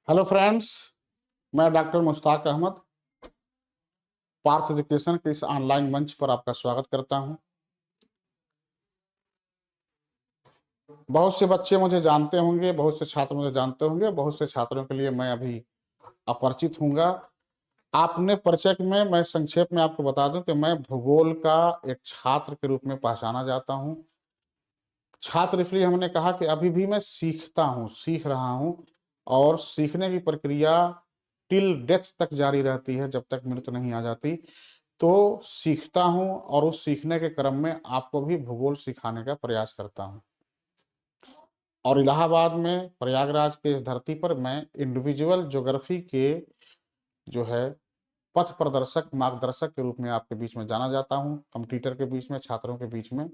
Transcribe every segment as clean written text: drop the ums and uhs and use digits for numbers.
Hello friends, मैं doctor Mushtaq Ahmad Partha education के इस ऑनलाइन मंच पर आपका स्वागत करता हूं। बहुत से बच्चे मुझे जानते होंगे, बहुत से छात्र मुझे जानते होंगे, बहुत से छात्रों के लिए मैं अभी अपरिचित हूँगा। आपने परिचय में मैं संक्षेप में आपको बता दूं कि मैं भूगोल का एक छात्र के रूप में पहचाना जाता हूं। छात्र इसलिए हमने कहा कि अभी भी मैं सीखता हूं, सीख रहा हूं, और सीखने की प्रक्रिया टिल डेथ तक जारी रहती है, जब तक मृत्यु नहीं आ जाती। तो सीखता हूं और उस सीखने के क्रम में आपको भी भूगोल सिखाने का प्रयास करता हूं। और इलाहाबाद में प्रयागराज के इस धरती पर मैं इंडिविजुअल ज्योग्राफी के जो है पथ प्रदर्शक, मार्गदर्शक के रूप में आपके बीच में जाना जाता हूं, कंप्यूटर के बीच में, छात्रों के बीच में।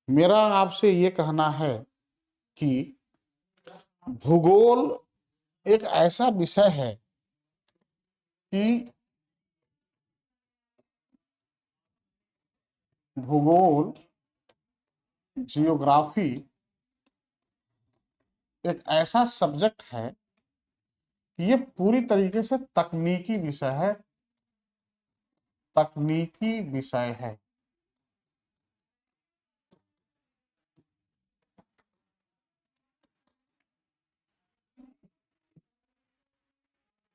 मेरा आपसे ये कहना है कि भूगोल एक ऐसा विषय है कि भूगोल, जियोग्राफी एक ऐसा सब्जेक्ट है कि ये पूरी तरीके से तकनीकी विषय है, तकनीकी विषय है।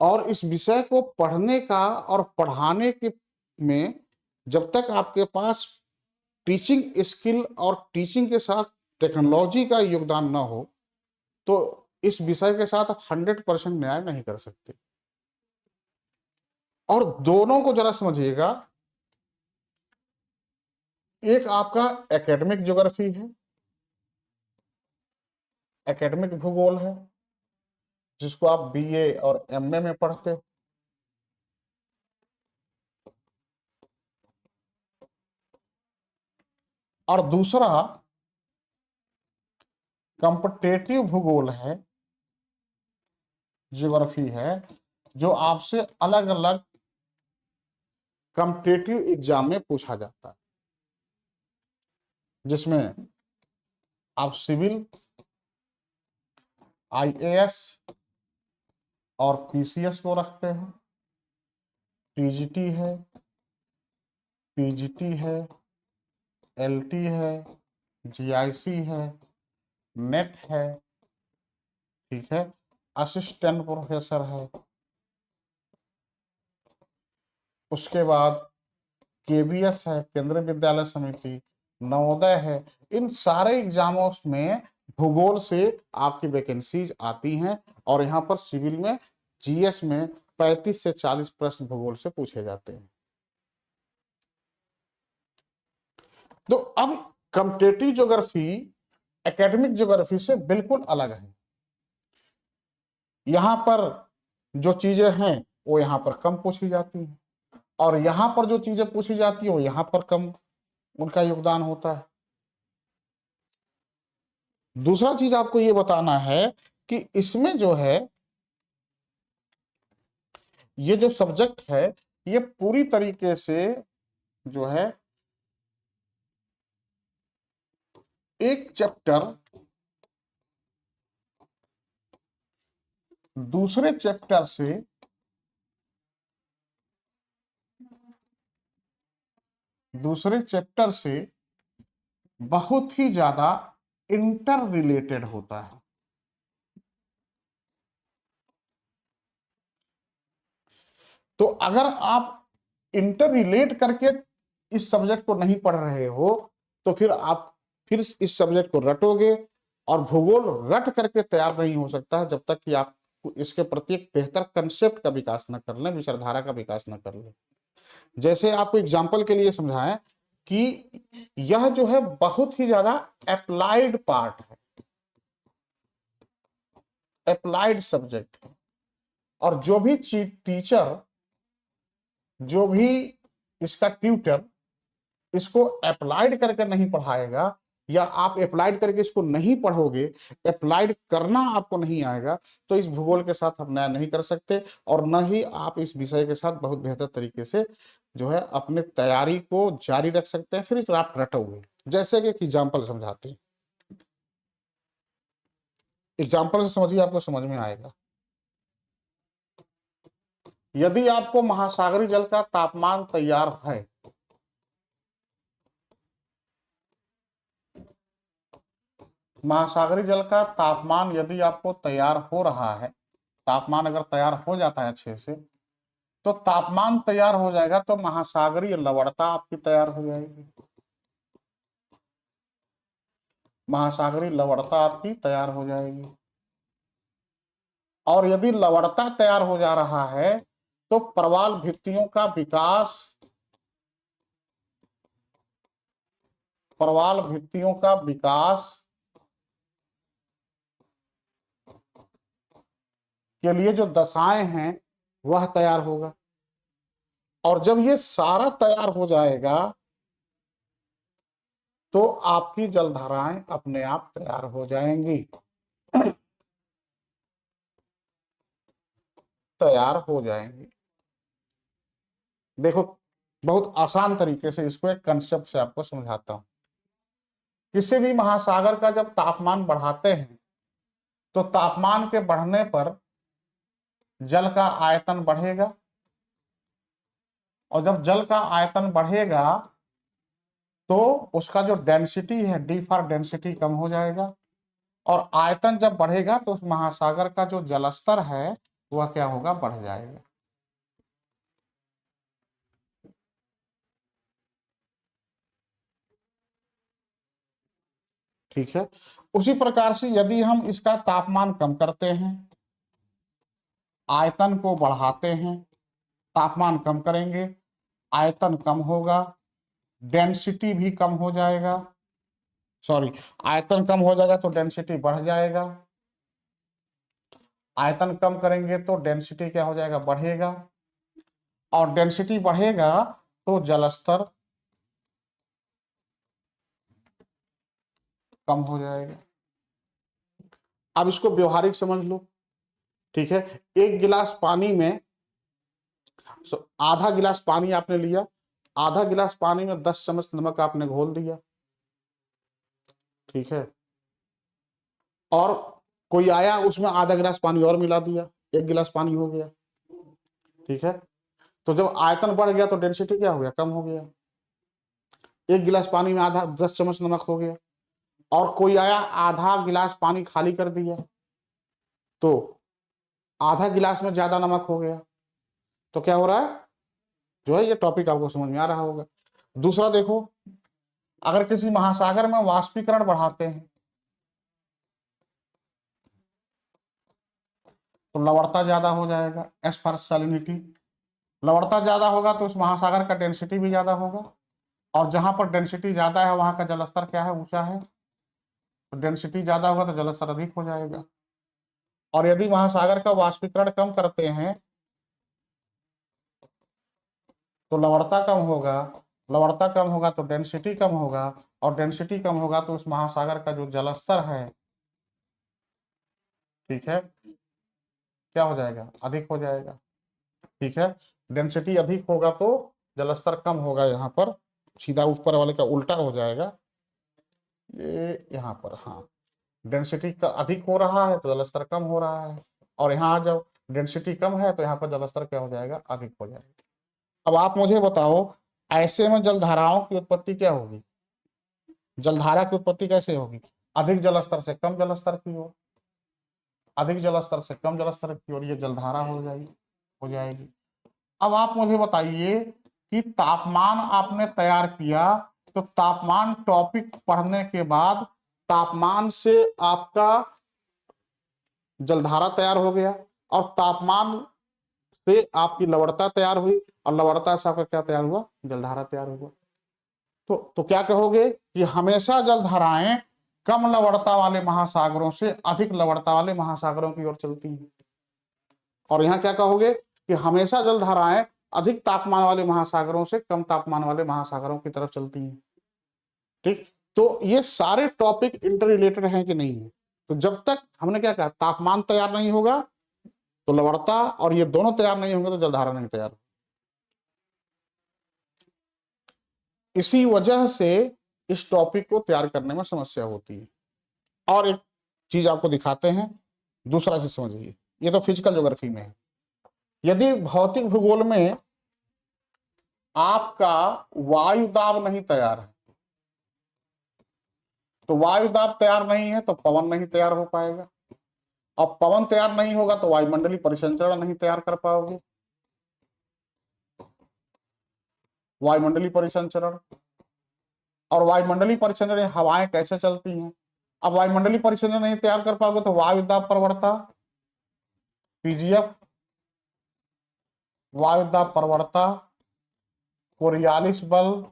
और इस विषय को पढ़ने का और पढ़ाने के में जब तक आपके पास टीचिंग स्किल और टीचिंग के साथ टेक्नोलॉजी का योगदान ना हो, तो इस विषय के साथ आप 100% न्याय नहीं कर सकते। और दोनों को जरा समझिएगा, एक आपका एकेडमिक ज्योग्राफी है, एकेडमिक भूगोल है, जिसको आप बीए और एमए में पढ़ते हो। और दूसरा कॉम्पिटेटिव भूगोल है, ज्योग्राफी है, जो आपसे अलग अलग कॉम्पिटेटिव एग्जाम में पूछा जाता है, जिसमें आप सिविल, आईएएस और पीसीएस को रखते हो, टीजीटी है, पीजीटी है, एलटी है, जीआईसी है, नेट है, ठीक है, असिस्टेंट प्रोफेसर है। उसके बाद केबीएस है, केंद्रीय विद्यालय समिति, नवोदय है। इन सारे एग्जामों में भूगोल से आपकी वैकेंसीज आती हैं, और यहाँ पर सिविल में, जीएस में 35 से 40 प्रश्न भूगोल से पूछे जाते हैं। तो अब कॉम्पिटेटिव ज्योग्राफी एकेडमिक ज्योग्राफी से बिल्कुल अलग है। यहां पर जो चीजें हैं वो यहां पर कम पूछी जाती हैं, और यहां पर जो चीजें पूछी जाती है वो यहां पर कम उनका योगदान होता है। दूसरा चीज आपको ये बताना है कि इसमें जो है, ये जो सब्जेक्ट है, ये पूरी तरीके से जो है एक चैप्टर दूसरे चैप्टर से बहुत ही ज्यादा इंटर रिलेटेड होता है। तो अगर आप इंटर रिलेट करके इस सब्जेक्ट को नहीं पढ़ रहे हो, तो फिर आप फिर इस सब्जेक्ट को रटोगे, और भूगोल रट करके तैयार नहीं हो सकता है जब तक कि आप इसके प्रति एक बेहतर कंसेप्ट का विकास न कर लें, विचारधारा का विकास न कर लें। जैसे आपको एग्जाम्पल के लिए समझाएं कि यह जो है बहुत ही ज्यादा अप्लाइड पार्ट है, अप्लाइड सब्जेक्ट है। और जो भी टीचर, जो भी इसका ट्यूटर इसको अप्लाइड करके नहीं पढ़ाएगा, या आप अप्लाइड करके इसको नहीं पढ़ोगे, अप्लाइड करना आपको नहीं आएगा, तो इस भूगोल के साथ आप न्याय नहीं कर सकते, और न ही आप इस विषय के साथ बहुत बेहतर तरीके से जो है अपने तैयारी को जारी रख सकते हैं। फिर आप रटोगे। जैसे कि एग्जाम्पल समझाते हैं, एग्जाम्पल से समझिए, आपको समझ में आएगा। यदि आपको महासागरीय जल का तापमान तैयार है, महासागरीय जल का तापमान यदि आपको तैयार हो रहा है, तापमान अगर तैयार हो जाता है अच्छे से, तो तापमान तैयार हो जाएगा तो महासागरीय लवणता आपकी तैयार हो जाएगी, महासागरीय लवणता आपकी तैयार हो जाएगी। और यदि लवणता तैयार हो जा रहा है तो प्रवाल भित्तियों का विकास, प्रवाल भित्तियों का विकास के लिए जो दशाएं हैं वह तैयार होगा। और जब ये सारा तैयार हो जाएगा तो आपकी जलधाराएं अपने आप तैयार हो जाएंगी, तैयार हो जाएंगी। देखो, बहुत आसान तरीके से इसको एक कंसेप्ट से आपको समझाता हूं। किसी भी महासागर का जब तापमान बढ़ाते हैं तो तापमान के बढ़ने पर जल का आयतन बढ़ेगा, और जब जल का आयतन बढ़ेगा तो उसका जो डेंसिटी है, डी फॉर डेंसिटी, कम हो जाएगा। और आयतन जब बढ़ेगा तो उस महासागर का जो जलस्तर है वह क्या होगा, बढ़ जाएगा। ठीक है। उसी प्रकार से यदि हम इसका तापमान कम करते हैं, आयतन को बढ़ाते हैं, तापमान कम करेंगे, आयतन कम होगा, डेंसिटी भी कम हो जाएगा, सॉरी, आयतन कम हो जाएगा तो डेंसिटी बढ़ जाएगा, आयतन कम करेंगे तो डेंसिटी क्या हो जाएगा, बढ़ेगा, और डेंसिटी बढ़ेगा तो जलस्तर कम हो जाएगा। अब इसको व्यवहारिक समझ लो। ठीक है, एक गिलास पानी में, आधा गिलास पानी आपने लिया, आधा गिलास पानी में 10 चम्मच नमक आपने घोल दिया। ठीक है, और कोई आया उसमें आधा गिलास पानी और मिला दिया, 1 गिलास पानी हो गया। ठीक है, तो जब आयतन बढ़ गया तो डेंसिटी क्या हो गया, कम हो गया। 1 गिलास पानी में आधा 10 चम्मच नमक हो गया, और कोई आया आधा गिलास पानी खाली कर दिया, तो आधा गिलास में ज्यादा नमक हो गया। तो क्या हो रहा है, जो है ये टॉपिक आपको समझ में आ रहा होगा। दूसरा देखो, अगर किसी महासागर में वाष्पीकरण बढ़ाते हैं तो लवणता ज्यादा हो जाएगा, एस फॉर सैलिनिटी। लवणता ज्यादा होगा तो उस महासागर का डेंसिटी भी ज्यादा होगा, और जहां पर डेंसिटी ज्यादा है वहां का जलस्तर क्या है, ऊंचा है, तो डेंसिटी ज्यादा होगा तो जलस्तर अधिक हो जाएगा। और यदि महासागर का वाष्पीकरण कम करते हैं तो लवणता कम होगा, लवणता कम होगा तो डेंसिटी कम होगा, और डेंसिटी कम होगा तो उस महासागर का जो जलस्तर है, ठीक है, क्या हो जाएगा, अधिक हो जाएगा। ठीक है, डेंसिटी अधिक होगा तो जलस्तर कम होगा, यहाँ पर सीधा ऊपर वाले का उल्टा हो जाएगा, ये यहाँ पर, हाँ, डेंसिटी का अधिक हो रहा है तो जलस्तर कम हो रहा है, और यहाँ जब डेंसिटी कम है तो यहाँ पर जलस्तर क्या हो जाएगा, अधिक हो जाएगा। अब आप मुझे बताओ, ऐसे में जलधाराओं की उत्पत्ति क्या होगी, जलधारा की उत्पत्ति कैसे होगी, अधिक जलस्तर से कम जलस्तर की ओर, अधिक जलस्तर से कम जलस्तर की ओर, ये जलधारा हो जाएगी, हो जाएगी। अब आप मुझे बताइए कि तापमान आपने तैयार किया, तो तापमान टॉपिक पढ़ने के बाद तापमान से आपका जलधारा तैयार हो गया, और तापमान से आपकी लवणता तैयार हुई, और लवणता से आपका क्या तैयार हुआ, जलधारा तैयार हुआ। तो क्या कहोगे कि हमेशा जलधाराएं कम लवणता वाले महासागरों से अधिक लवणता वाले महासागरों की ओर चलती हैं, और यहाँ क्या कहोगे कि हमेशा जलधाराएं अधिक तापमान वाले महासागरों से कम तापमान वाले महासागरों की तरफ चलती हैं। ठीक, तो ये सारे टॉपिक इंटर रिलेटेड हैं कि नहीं है। तो जब तक हमने क्या कहा, तापमान तैयार नहीं होगा तो लवणता, और ये दोनों तैयार नहीं होंगे तो जलधारा नहीं तैयार। इसी वजह से इस टॉपिक को तैयार करने में समस्या होती है। और एक चीज आपको दिखाते हैं, दूसरा से समझिए। ये तो फिजिकल ज्योग्राफी में है। यदि भौतिक भूगोल में आपका वायु दाब नहीं तैयार है, तो वायु दाब तैयार नहीं है तो पवन नहीं तैयार हो पाएगा, और पवन तैयार नहीं होगा तो वायुमंडलीय परिसंचरण नहीं तैयार कर पाओगे। वायुमंडलीय परिसंचरण, और वायुमंडलीय परिसंचरण हवाएं कैसे चलती हैं। अब वायुमंडलीय परिसंचरण नहीं तैयार कर पाओगे तो वायु दाब प्रवणता, पीजीएफ, वायु दाब प्रवणता, कोरियालिस बल,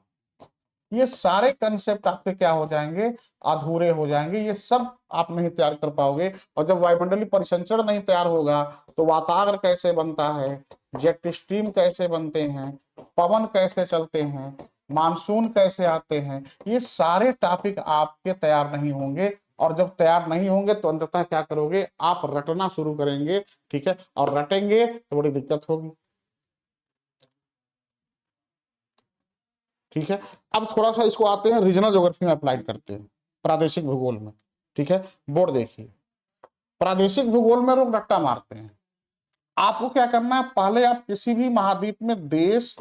ये सारे कंसेप्ट आपके क्या हो जाएंगे, अधूरे हो जाएंगे। ये सब आप नहीं तैयार कर पाओगे। और जब वायुमंडलीय परिसंचरण नहीं तैयार होगा तो वातावरण कैसे बनता है, जेट स्ट्रीम कैसे बनते हैं, पवन कैसे चलते हैं, मानसून कैसे आते हैं, ये सारे टॉपिक आपके तैयार नहीं होंगे। और जब तैयार नहीं होंगे तो अंततः क्या करोगे, आप रटना शुरू करेंगे। ठीक है, और रटेंगे तो बड़ी दिक्कत होगी। ठीक है, अब थोड़ा सा इसको आते हैं रीजनल ज्योग्राफी में अप्लाई करते हैं, प्रादेशिक भूगोल में। ठीक है, बोर्ड देखिए, प्रादेशिक भूगोल में लोग रट्टा मारते हैं। आपको क्या करना है, पहले आप किसी भी महाद्वीप में देश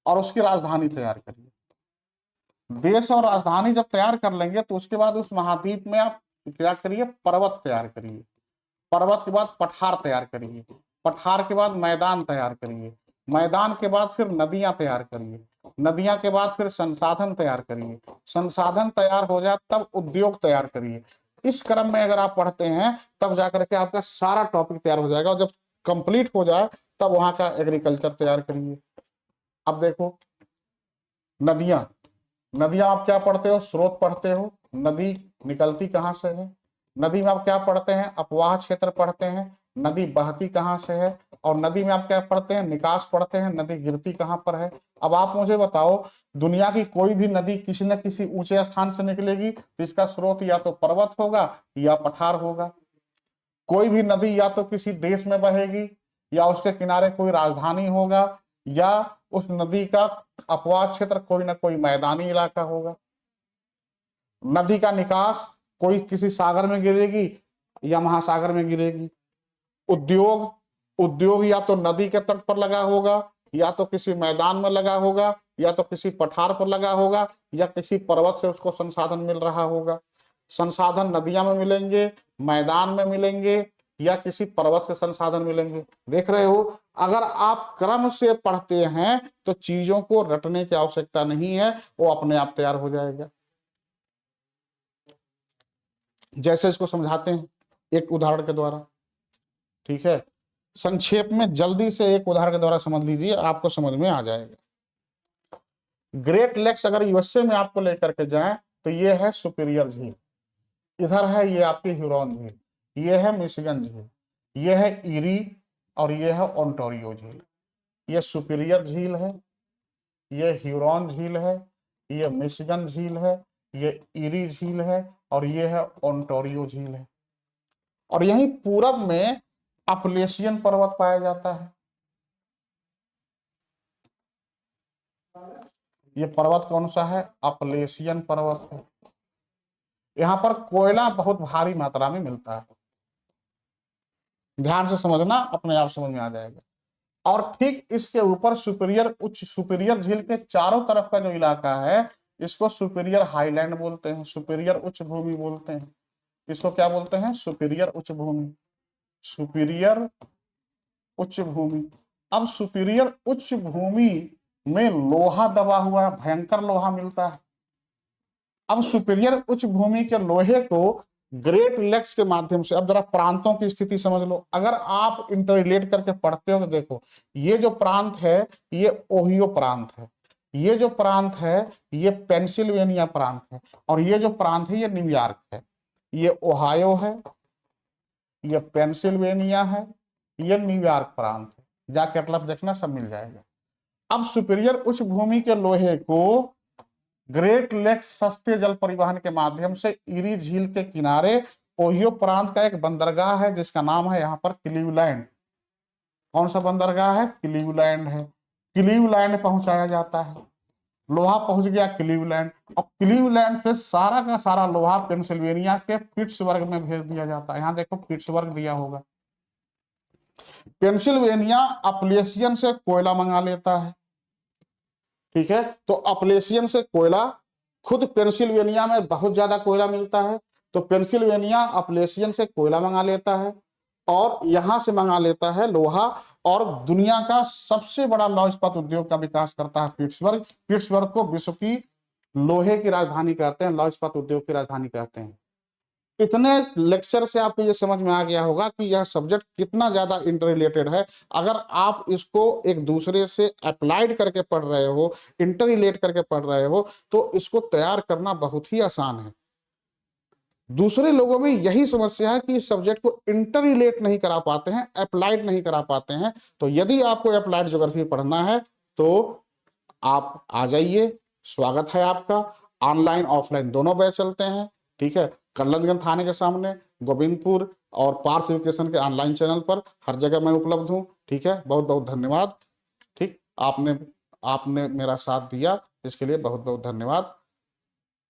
और उसकी राजधानी तैयार करिए। देश और राजधानी जब तैयार कर लेंगे तो उसके बाद उस महाद्वीप में आप क्या करिए, पर्वत तैयार करिए। पर्वत के बाद पठार तैयार करिए। पठार के बाद मैदान तैयार करिए। मैदान के बाद फिर नदियां तैयार करिए। नदियां के बाद फिर संसाधन तैयार करिए। संसाधन तैयार हो जाए तब उद्योग तैयार करिए। इस क्रम में अगर आप पढ़ते हैं तब जाकर के आपका सारा टॉपिक तैयार हो जाएगा। और जब कंप्लीट हो जाए तब वहां का एग्रीकल्चर तैयार करिए। अब देखो, नदियां, नदियां आप क्या पढ़ते हो, स्रोत पढ़ते हो, नदी निकलती कहाँ से है। नदी में आप क्या पढ़ते हैं, अपवाह क्षेत्र पढ़ते हैं, नदी बहती कहाँ से है। और नदी में आप क्या पढ़ते हैं, निकास पढ़ते हैं, नदी गिरती कहाँ पर है। अब आप मुझे बताओ, दुनिया की कोई भी नदी किसी न किसी ऊंचे स्थान से निकलेगी तो इसका स्रोत या तो पर्वत होगा या पठार होगा। कोई भी नदी या तो किसी देश में बहेगी या उसके किनारे कोई राजधानी होगा, या उस नदी का अपवाह क्षेत्र कोई ना कोई मैदानी इलाका होगा। नदी का निकास कोई किसी सागर में गिरेगी या महासागर में गिरेगी। उद्योग, उद्योग या तो नदी के तट पर लगा होगा, या तो किसी मैदान में लगा होगा, या तो किसी पठार पर लगा होगा, या किसी पर्वत से उसको संसाधन मिल रहा होगा। संसाधन नदियां में मिलेंगे, मैदान में मिलेंगे, या किसी पर्वत से संसाधन मिलेंगे। देख रहे हो, अगर आप क्रम से पढ़ते हैं तो चीजों को रटने की आवश्यकता नहीं है, वो अपने आप तैयार हो जाएगा। जैसे इसको समझाते हैं एक उदाहरण के द्वारा। ठीक है, संक्षेप में जल्दी से एक उदाहरण के द्वारा समझ लीजिए, आपको समझ में आ जाएगा। ग्रेट लेक्स अगर यूएसए में आपको लेकर के जाएं तो ये है सुपीरियर झील, इधर है ये आपकी ह्यूरॉन झील, ये है मिशिगन झील, ये है ईरी, और ये है ओंटारियो झील। ये सुपीरियर झील है, ये ह्यूरॉन झील है, ये मिशिगन झील है, ये ईरी झील है, और ये है ओंटारियो झील है। और यहीं पूरब में अपलेशियन पर्वत पाया जाता है। ये पर्वत कौन सा है, अपलेशियन पर्वत है। यहाँ पर कोयला बहुत भारी मात्रा में मिलता है। ध्यान से समझना, अपने आप समझ में आ जाएगा। और ठीक इसके ऊपर सुपीरियर, उच्च सुपीरियर झील के चारों तरफ का जो इलाका है इसको सुपीरियर हाईलैंड बोलते हैं, सुपीरियर उच्च भूमि बोलते हैं। इसको क्या बोलते हैं, सुपीरियर उच्च भूमि, सुपीरियर उच्च भूमि। अब सुपीरियर उच्च भूमि में लोहा दबा हुआ है, भयंकर लोहा मिलता है। अब सुपीरियर उच्च भूमि के लोहे को ग्रेट लेक्स के माध्यम से, अब जरा प्रांतों की स्थिति समझ लो। अगर आप इंटररिलेट करके पढ़ते हो तो देखो, ये जो प्रांत है ये ओहियो प्रांत है, ये जो प्रांत है ये पेंसिल्वेनिया प्रांत है, और ये जो प्रांत है ये न्यूयॉर्क है। ये ओहायो है, ये पेंसिल्वेनिया है, ये न्यूयॉर्क प्रांत है। जाके अटलस देखना, सब मिल जाएगा। अब सुपीरियर उच्च भूमि के लोहे को ग्रेट लेक्स सस्ते जल परिवहन के माध्यम से ईरी झील के किनारे ओहियो प्रांत का एक बंदरगाह है जिसका नाम है यहाँ पर क्लीवलैंड। कौन सा बंदरगाह है, क्लीवलैंड है। क्लीवलैंड पहुंचाया जाता है। लोहा पहुंच गया क्लीवलैंड, और क्लीवलैंड से सारा का सारा लोहा पेंसिल्वेनिया के पिट्सबर्ग में भेज दिया जाता है। यहां देखो पिट्सबर्ग दिया होगा। पेंसिल्वेनिया अपलेशियन से कोयला मंगा लेता है, ठीक है। तो अपलेशियन से कोयला, खुद पेंसिल्वेनिया में बहुत ज्यादा कोयला मिलता है, तो पेंसिल्वेनिया अपलेशियन से कोयला मंगा लेता है और यहां से मंगा लेता है लोहा। और दुनिया का सबसे बड़ा लौह इस्पात उद्योग का विकास करता है पिट्सबर्ग। पिट्सबर्ग को विश्व की लोहे की राजधानी कहते हैं, लौह इस्पात उद्योग की राजधानी कहते हैं। इतने लेक्चर से आपको ये समझ में आ गया होगा कि यह सब्जेक्ट कितना ज्यादा इंटर रिलेटेड है। अगर आप इसको एक दूसरे से अप्लाइड करके पढ़ रहे हो, इंटर रिलेट करके पढ़ रहे हो, तो इसको तैयार करना बहुत ही आसान है। दूसरे लोगों में यही समस्या है कि इस सब्जेक्ट को इंटर रिलेट नहीं करा पाते हैं, अप्लाइड नहीं करा पाते हैं। तो यदि आपको अप्लाइड ज्योग्राफी पढ़ना है तो आप आ जाइए, स्वागत है आपका। ऑनलाइन ऑफलाइन दोनों बैच चलते हैं, ठीक है। कल्लनगंज थाने के सामने, गोविंदपुर और पार्थ एजुकेशन के ऑनलाइन चैनल पर हर जगह मैं उपलब्ध हूँ, ठीक है। बहुत बहुत धन्यवाद। ठीक, आपने आपने मेरा साथ दिया, इसके लिए बहुत बहुत धन्यवाद।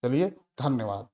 चलिए, धन्यवाद।